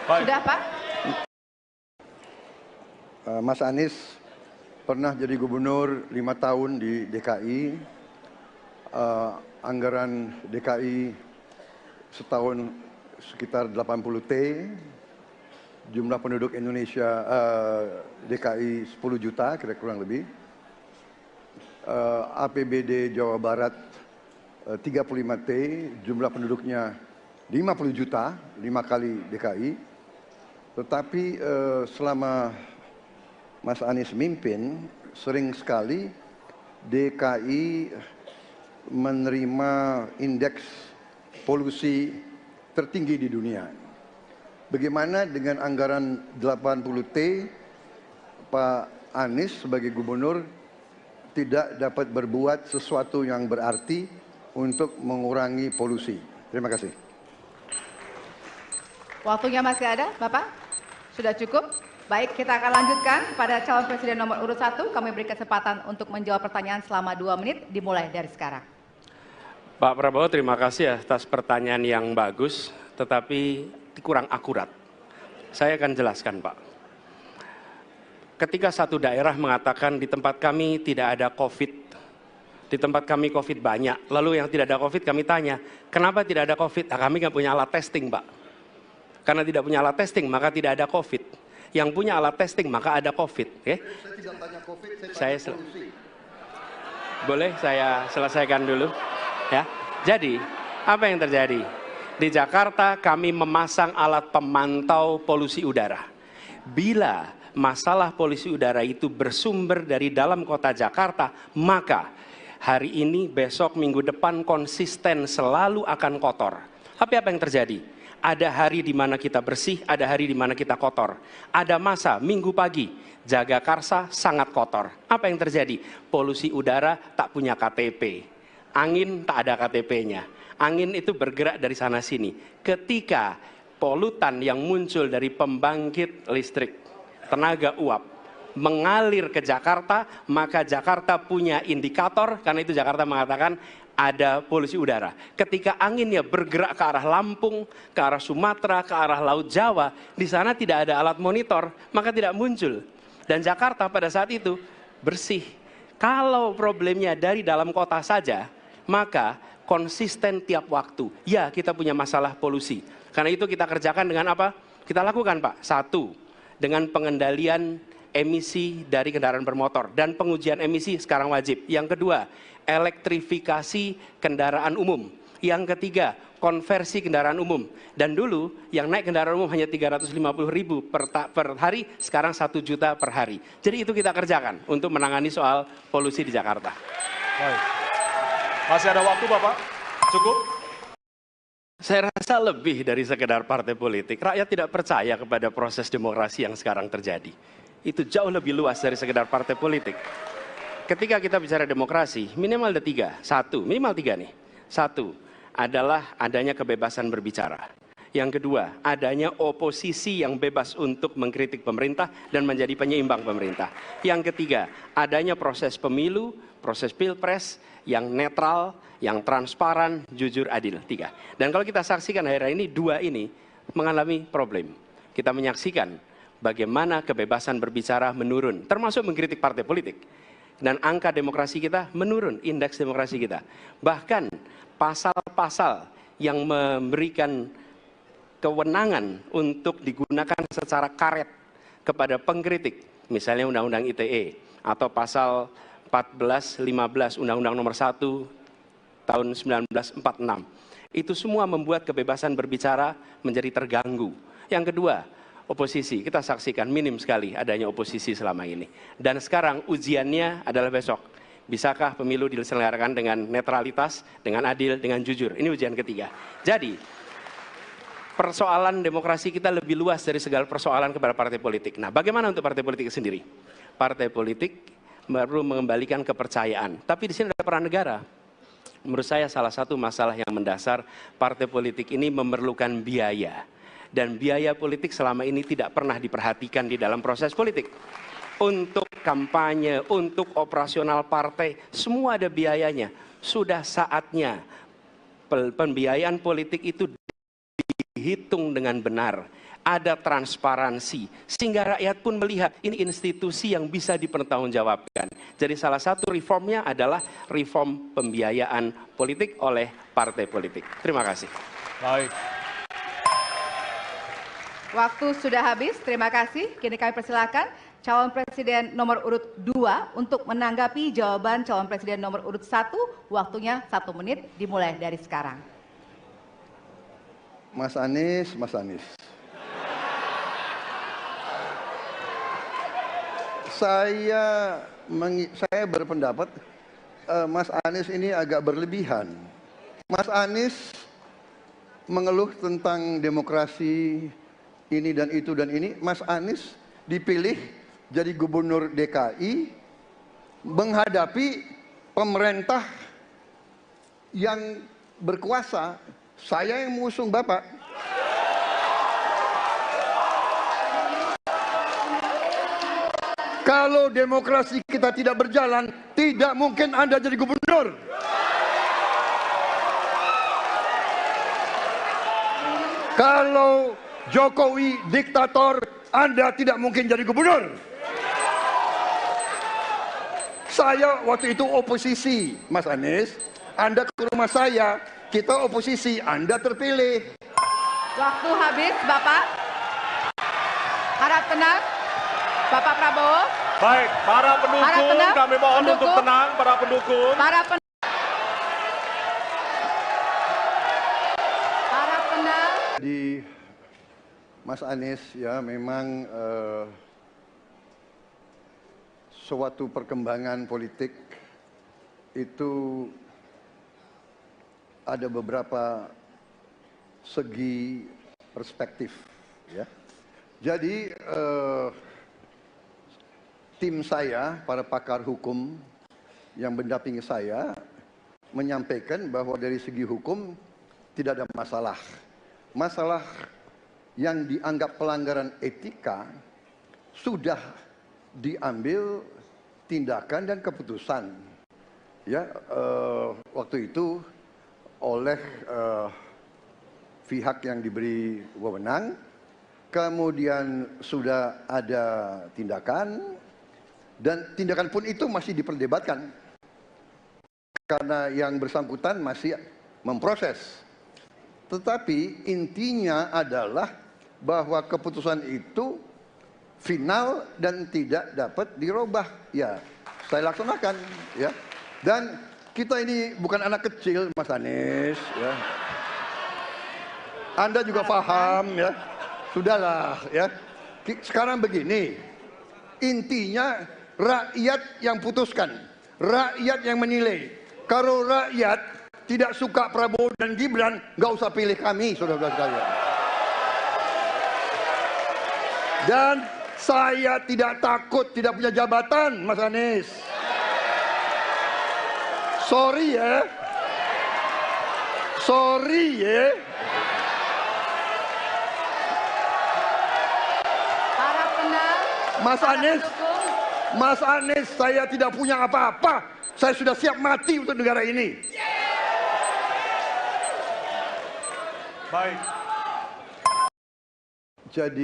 Sudah, Pak? Mas Anies pernah jadi gubernur 5 tahun di DKI. Anggaran DKI setahun sekitar 80 T. Jumlah penduduk Indonesia DKI 10 juta kira-kira kurang lebih. APBD Jawa Barat 35 T, jumlah penduduknya 50 juta, 5 kali DKI. Tetapi selama Mas Anies mimpin, sering sekali DKI menerima indeks polusi tertinggi di dunia. Bagaimana dengan anggaran 80 T, Pak Anies sebagai gubernur tidak dapat berbuat sesuatu yang berarti untuk mengurangi polusi? Terima kasih. Waktunya masih ada, Bapak? Sudah cukup? Baik, kita akan lanjutkan pada calon presiden nomor urut 1. Kami beri kesempatan untuk menjawab pertanyaan selama 2 menit, dimulai dari sekarang. Pak Prabowo, terima kasih atas pertanyaan yang bagus, tetapi kurang akurat. Saya akan jelaskan, Pak. Ketika satu daerah mengatakan di tempat kami tidak ada COVID, di tempat kami COVID banyak, lalu yang tidak ada COVID kami tanya, kenapa tidak ada COVID? Nah, kami nggak punya alat testing, Pak. Karena tidak punya alat testing, maka tidak ada COVID. Yang punya alat testing, maka ada COVID. Okay? Saya tidak tanya COVID, saya tanya polusi. Boleh saya selesaikan dulu? Ya. Jadi, apa yang terjadi? Di Jakarta kami memasang alat pemantau polusi udara. Bila masalah polusi udara itu bersumber dari dalam kota Jakarta, maka hari ini, besok, minggu depan konsisten selalu akan kotor. Tapi apa yang terjadi? Ada hari di mana kita bersih, ada hari di mana kita kotor. Ada masa minggu pagi, Jagakarsa sangat kotor. Apa yang terjadi? Polusi udara tak punya KTP. Angin tak ada KTP-nya. Angin itu bergerak dari sana sini. Ketika polutan yang muncul dari pembangkit listrik, tenaga uap, mengalir ke Jakarta, maka Jakarta punya indikator, karena itu Jakarta mengatakan ada polusi udara. Ketika anginnya bergerak ke arah Lampung, ke arah Sumatera, ke arah Laut Jawa, di sana tidak ada alat monitor, maka tidak muncul. Dan Jakarta pada saat itu bersih. Kalau problemnya dari dalam kota saja, maka konsisten tiap waktu. Ya, kita punya masalah polusi. Karena itu kita kerjakan dengan apa? Kita lakukan, Pak. 1, dengan pengendalian emisi dari kendaraan bermotor. Dan pengujian emisi sekarang wajib. Yang kedua, elektrifikasi kendaraan umum. Yang ketiga, konversi kendaraan umum. Dan dulu yang naik kendaraan umum hanya 350.000 per hari, sekarang 1 juta per hari. Jadi itu kita kerjakan untuk menangani soal polusi di Jakarta. Baik. Masih ada waktu, Bapak? Cukup? Saya rasa lebih dari sekedar partai politik. Rakyat tidak percaya kepada proses demokrasi yang sekarang terjadi. Itu jauh lebih luas dari sekedar partai politik. Ketika kita bicara demokrasi, minimal ada 3. 1, minimal 3 nih. 1 adalah adanya kebebasan berbicara. Yang kedua, adanya oposisi yang bebas untuk mengkritik pemerintah dan menjadi penyeimbang pemerintah. Yang ketiga, adanya proses pemilu, proses pilpres yang netral, yang transparan, jujur, adil. 3. Dan kalau kita saksikan akhir-akhir ini, 2 ini mengalami problem. Kita menyaksikan bagaimana kebebasan berbicara menurun, termasuk mengkritik partai politik. Dan angka demokrasi kita menurun, indeks demokrasi kita. Bahkan pasal-pasal yang memberikan kewenangan untuk digunakan secara karet kepada pengkritik, misalnya Undang-Undang ITE atau pasal 14-15 Undang-Undang nomor 1 tahun 1946. Itu semua membuat kebebasan berbicara menjadi terganggu. Yang kedua, oposisi. Kita saksikan minim sekali adanya oposisi selama ini. Dan sekarang ujiannya adalah besok. Bisakah pemilu diselenggarakan dengan netralitas, dengan adil, dengan jujur? Ini ujian ketiga. Jadi, persoalan demokrasi kita lebih luas dari segala persoalan kepada partai politik. Nah, bagaimana untuk partai politik sendiri? Partai politik perlu mengembalikan kepercayaan. Tapi di sini ada peran negara. Menurut saya salah satu masalah yang mendasar, partai politik ini memerlukan biaya. Dan biaya politik selama ini tidak pernah diperhatikan di dalam proses politik. Untuk kampanye, untuk operasional partai, semua ada biayanya. Sudah saatnya pembiayaan politik itu dihitung dengan benar. ada transparansi, sehingga rakyat pun melihat ini institusi yang bisa dipertanggungjawabkan. Jadi salah satu reformnya adalah reform pembiayaan politik oleh partai politik. Terima kasih. Baik. Waktu sudah habis, terima kasih. Kini kami persilakan calon presiden nomor urut 2 untuk menanggapi jawaban calon presiden nomor urut 1. Waktunya 1 menit, dimulai dari sekarang. Mas Anies. Saya berpendapat Mas Anies ini agak berlebihan. Mas Anies mengeluh tentang demokrasi ini dan itu dan ini. Mas Anies dipilih jadi gubernur DKI menghadapi pemerintah yang berkuasa. Saya yang mengusung Bapak. Kalau demokrasi kita tidak berjalan, tidak mungkin Anda jadi gubernur. Kalau Jokowi diktator, Anda tidak mungkin jadi gubernur. Saya waktu itu oposisi, Mas Anies. Anda ke rumah saya, kita oposisi, Anda terpilih. Waktu habis, Bapak. Harap tenang. Bapak Prabowo. Baik, para pendukung, kami mohon untuk tenang, para pendukung. Para tenang. Di Mas Anies ya memang suatu perkembangan politik itu ada beberapa segi perspektif ya. Jadi tim saya, para pakar hukum yang mendampingi saya menyampaikan bahwa dari segi hukum tidak ada masalah. Masalah yang dianggap pelanggaran etika sudah diambil tindakan dan keputusan ya waktu itu oleh pihak yang diberi wewenang, kemudian sudah ada tindakan dan tindakan pun itu masih diperdebatkan karena yang bersangkutan masih memproses. Tetapi intinya adalah bahwa keputusan itu final dan tidak dapat dirubah. Ya, saya laksanakan ya. Dan kita ini bukan anak kecil, Mas Anies ya. Anda juga paham ya. Sudahlah ya. Sekarang begini. Intinya rakyat yang putuskan, rakyat yang menilai. Kalau rakyat tidak suka Prabowo dan Gibran, nggak usah pilih kami, saudara-saudara sekalian. Dan saya tidak takut tidak punya jabatan, Mas Anies. Sorry ya. Sorry ya. Harap tenang. Mas Anies, saya tidak punya apa-apa. Saya sudah siap mati untuk negara ini. Baik. Jadi